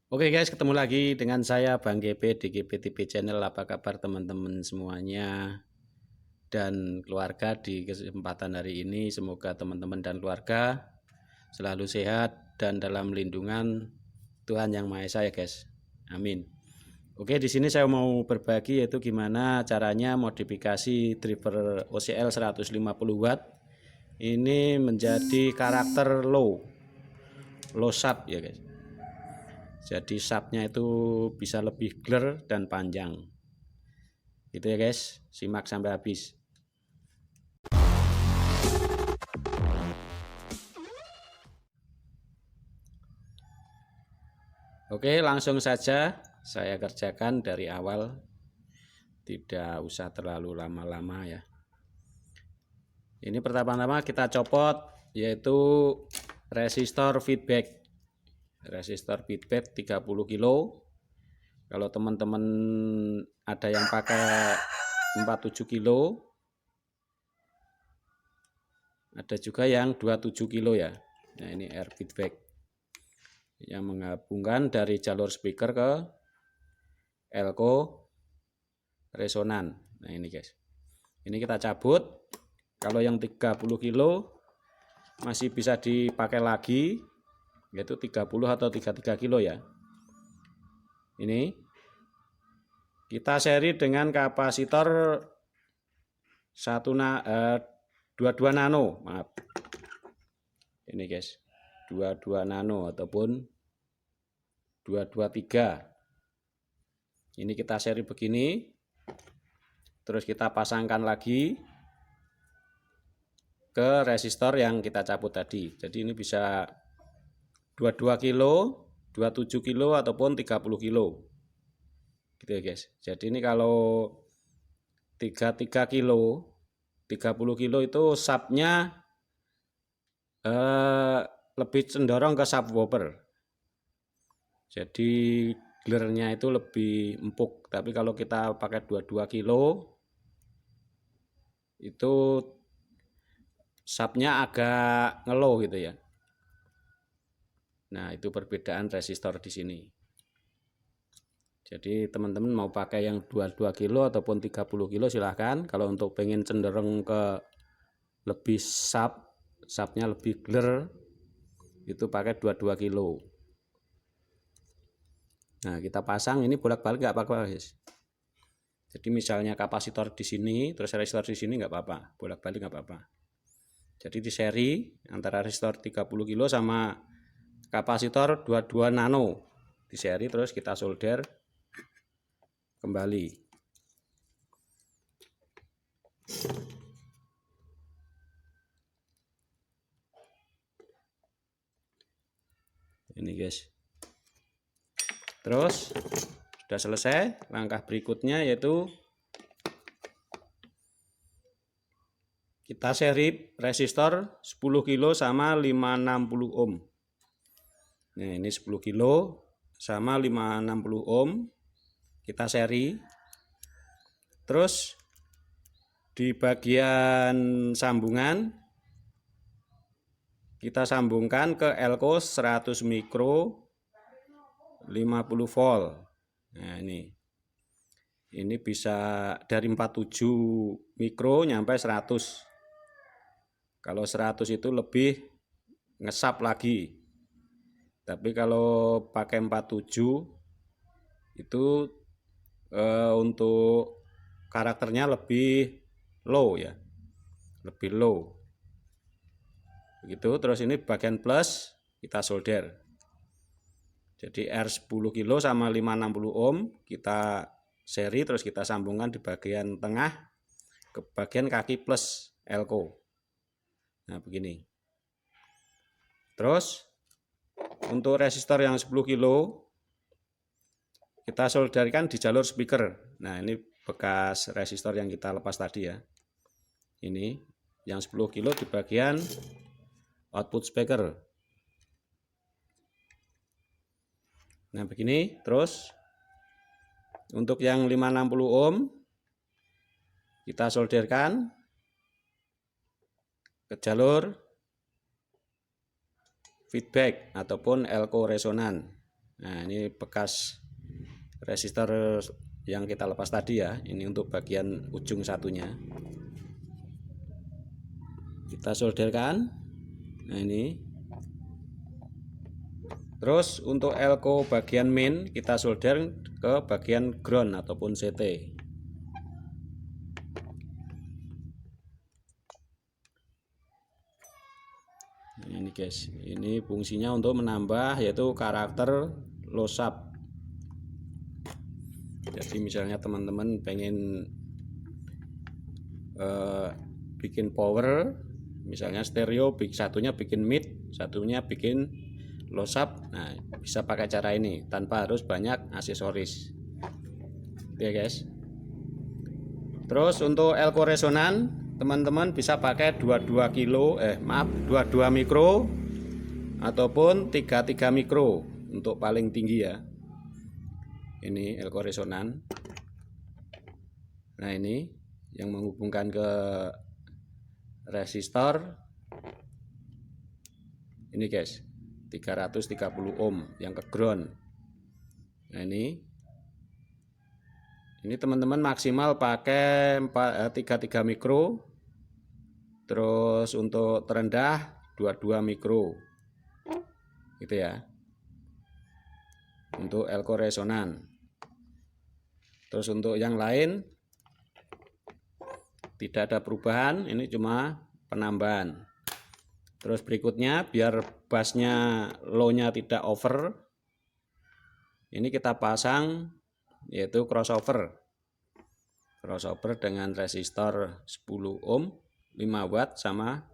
Oke guys, ketemu lagi dengan saya Bang GP di GP TV Channel. Apa kabar teman-teman semuanya dan keluarga di kesempatan hari ini? Semoga teman-teman dan keluarga selalu sehat dan dalam lindungan Tuhan Yang Maha Esa ya guys. Amin. Oke, di sini saya mau berbagi yaitu gimana caranya modifikasi driver OCL 150 watt ini menjadi karakter low sub ya guys. Jadi subnya itu bisa lebih clear dan panjang. Gitu ya guys, simak sampai habis. Oke, langsung saja saya kerjakan dari awal. Tidak usah terlalu lama-lama ya. Ini pertama-tama kita copot yaitu resistor feedback. Resistor feedback 30 kilo. Kalau teman-teman ada yang pakai 47 kilo, ada juga yang 27 kilo ya. Nah, ini air feedback yang menggabungkan dari jalur speaker ke elko resonan. Nah, ini guys. Ini kita cabut. Kalau yang 30 kilo masih bisa dipakai lagi, yaitu 30 atau 33 kilo ya. Ini kita seri dengan kapasitor 22 nano, maaf. Ini guys, 22 nano ataupun 223. Ini kita seri begini. Terus kita pasangkan lagi ke resistor yang kita cabut tadi. Jadi ini bisa 22 kilo, 27 kilo ataupun 30 kilo. Gitu ya guys. Jadi ini kalau 33 kilo, 30 kilo itu subnya lebih cenderung ke subwoofer. Jadi gearnya itu lebih empuk. Tapi kalau kita pakai 22 kilo itu subnya agak ngelow gitu ya. Nah, itu perbedaan resistor di sini. Jadi teman-teman mau pakai yang 22 kilo ataupun 30 kilo silahkan. Kalau untuk pengen cenderung ke lebih subnya lebih clear, itu pakai 22 kilo. Nah, kita pasang ini bolak-balik nggak apa-apa guys. Jadi misalnya kapasitor di sini, terus resistor di sini nggak apa-apa, bolak-balik nggak apa-apa. Jadi di seri antara resistor 30 kilo sama kapasitor 22 nano di seri, terus kita solder kembali. Ini guys. Terus sudah selesai. Langkah berikutnya yaitu kita seri resistor 10 kilo sama 560 ohm. Nah, ini 10 kilo sama 560 ohm. Kita seri. Terus di bagian sambungan kita sambungkan ke elko 100 mikro 50 volt. Nah, ini bisa dari 47 mikro nyampe 100. Kalau 100 itu lebih ngesap lagi. Tapi kalau pakai 47 itu untuk karakternya lebih low ya. Lebih low. Begitu, terus ini bagian plus kita solder. Jadi R10 kilo sama 560 ohm kita seri, terus kita sambungkan di bagian tengah ke bagian kaki plus elko. Nah, begini. Terus untuk resistor yang 10 kilo kita solderkan di jalur speaker. Nah, ini bekas resistor yang kita lepas tadi ya. Ini yang 10 kilo di bagian output speaker. Nah, begini. Terus untuk yang 560 ohm kita solderkan ke jalur feedback ataupun elko resonan. Nah, ini bekas resistor yang kita lepas tadi ya. Ini untuk bagian ujung satunya. Kita solderkan. Nah, ini. Terus untuk elko bagian main kita solder ke bagian ground ataupun CT. Nah, ini guys, ini fungsinya untuk menambah yaitu karakter losap. Jadi misalnya teman-teman pengen bikin power, misalnya stereo, satunya bikin mid, satunya bikin losap. Nah, bisa pakai cara ini tanpa harus banyak aksesoris. Oke guys. Terus untuk elko resonan, teman-teman bisa pakai 22 kilo, 22 mikro ataupun 33 mikro untuk paling tinggi ya. Ini elko resonan. Nah, ini yang menghubungkan ke resistor. Ini guys, 330 ohm yang ke ground. Nah, ini teman-teman maksimal pakai 33 mikro. Terus untuk terendah 22 mikro. Gitu ya. Untuk elko resonan. Terus untuk yang lain tidak ada perubahan, ini cuma penambahan. Terus berikutnya biar bassnya low-nya tidak over, ini kita pasang yaitu crossover dengan resistor 10 ohm 5 watt sama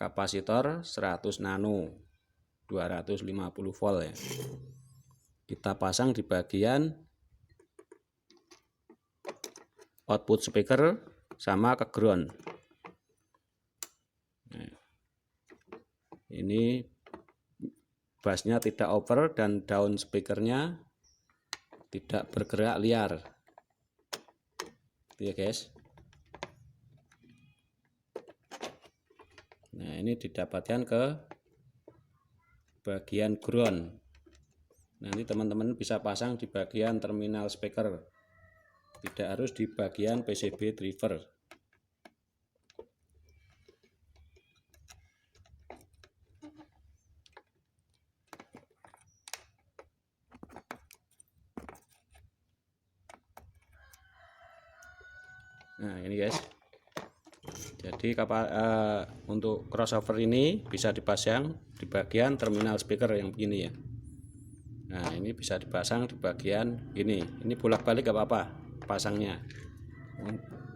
kapasitor 100 nano 250 volt ya. Kita pasang di bagian output speaker sama ke ground. Nah, ini bassnya tidak over dan down speakernya tidak bergerak liar. Itu ya guys. Nah, ini didapatkan ke bagian ground. Nanti teman-teman bisa pasang di bagian terminal speaker, tidak harus di bagian PCB driver. Nah, ini guys. Jadi untuk crossover ini bisa dipasang di bagian terminal speaker yang begini ya. Nah, ini bisa dipasang di bagian ini. Ini bolak-balik gak apa-apa pasangnya.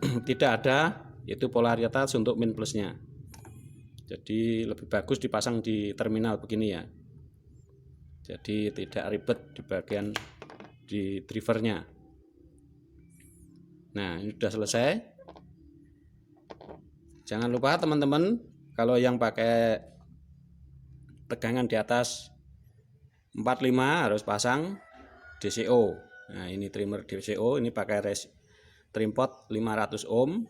Tidak ada yaitu polaritas untuk min plusnya. Jadi lebih bagus dipasang di terminal begini ya. Jadi tidak ribet di bagian di drivernya. Nah, ini sudah selesai. Jangan lupa teman-teman, kalau yang pakai tegangan di atas 45 harus pasang DCO. Nah, ini trimmer DCO, ini pakai trim pot 500 ohm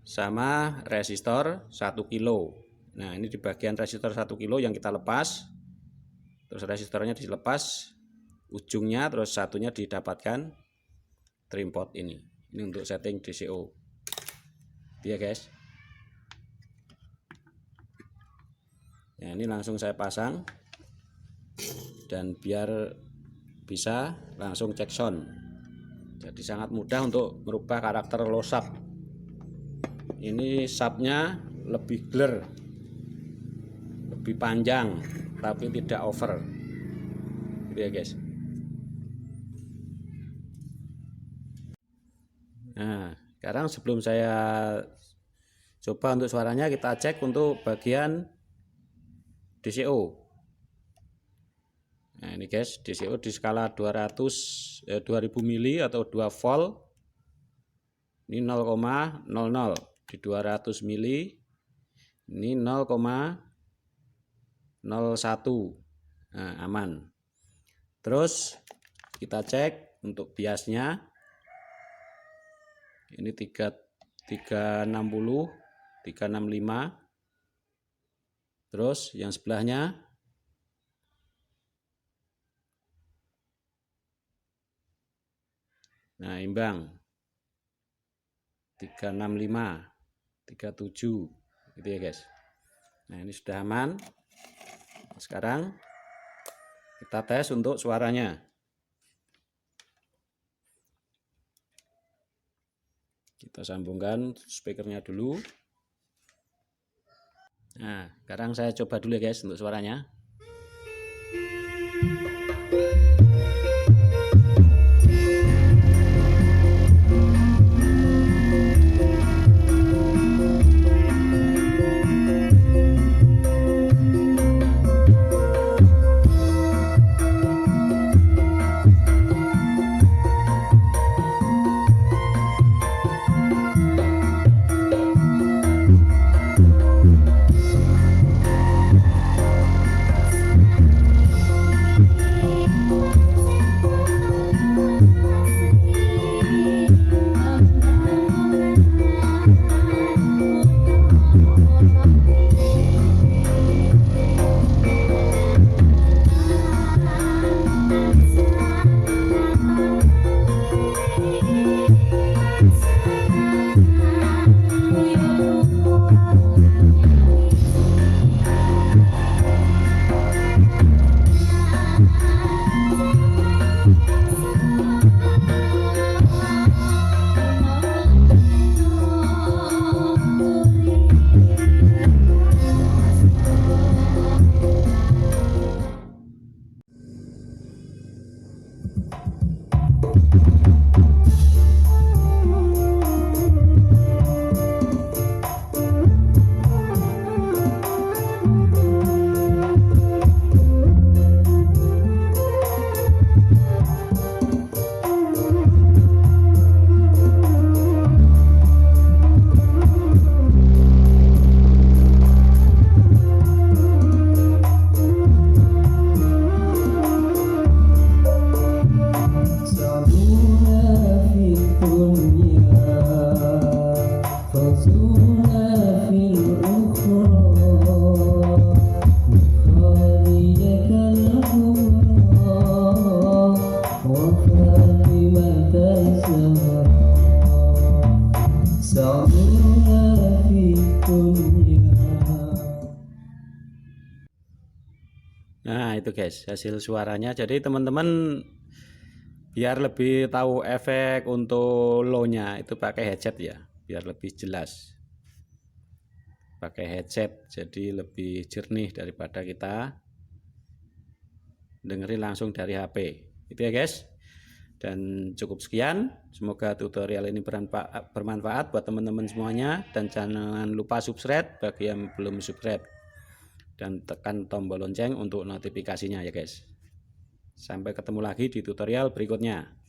sama resistor 1 kilo. Nah, ini di bagian resistor 1 kilo yang kita lepas. Terus resistornya dilepas ujungnya, terus satunya didapatkan trim pot ini. Ini untuk setting DCO. Ya guys. Nah, ini langsung saya pasang dan biar bisa langsung cek sound. Jadi sangat mudah untuk merubah karakter low sub. Ini subnya lebih blur, lebih panjang, tapi tidak over. Gitu ya guys. Nah, sekarang sebelum saya coba untuk suaranya, kita cek untuk bagian DCO. Nah, ini guys, DCO di skala 2000 mili atau 2 volt. Ini 0,00 di 200 mili. Ini 0,01. Nah, aman. Terus kita cek untuk biasnya. Ini 360, 365. Terus yang sebelahnya Nah, imbang 365 37 gitu ya guys. Nah, ini sudah aman. Sekarang kita tes untuk suaranya. Kita sambungkan speakernya dulu. Nah, sekarang saya coba dulu ya guys untuk suaranya. Nah, itu guys hasil suaranya. Jadi teman-teman biar lebih tahu efek untuk low-nya itu pakai headset ya, biar lebih jelas. Pakai headset jadi lebih jernih daripada kita dengerin langsung dari HP. Itu ya guys. Dan cukup sekian, semoga tutorial ini bermanfaat buat teman-teman semuanya, dan jangan lupa subscribe bagi yang belum subscribe, dan tekan tombol lonceng untuk notifikasinya ya guys. Sampai ketemu lagi di tutorial berikutnya.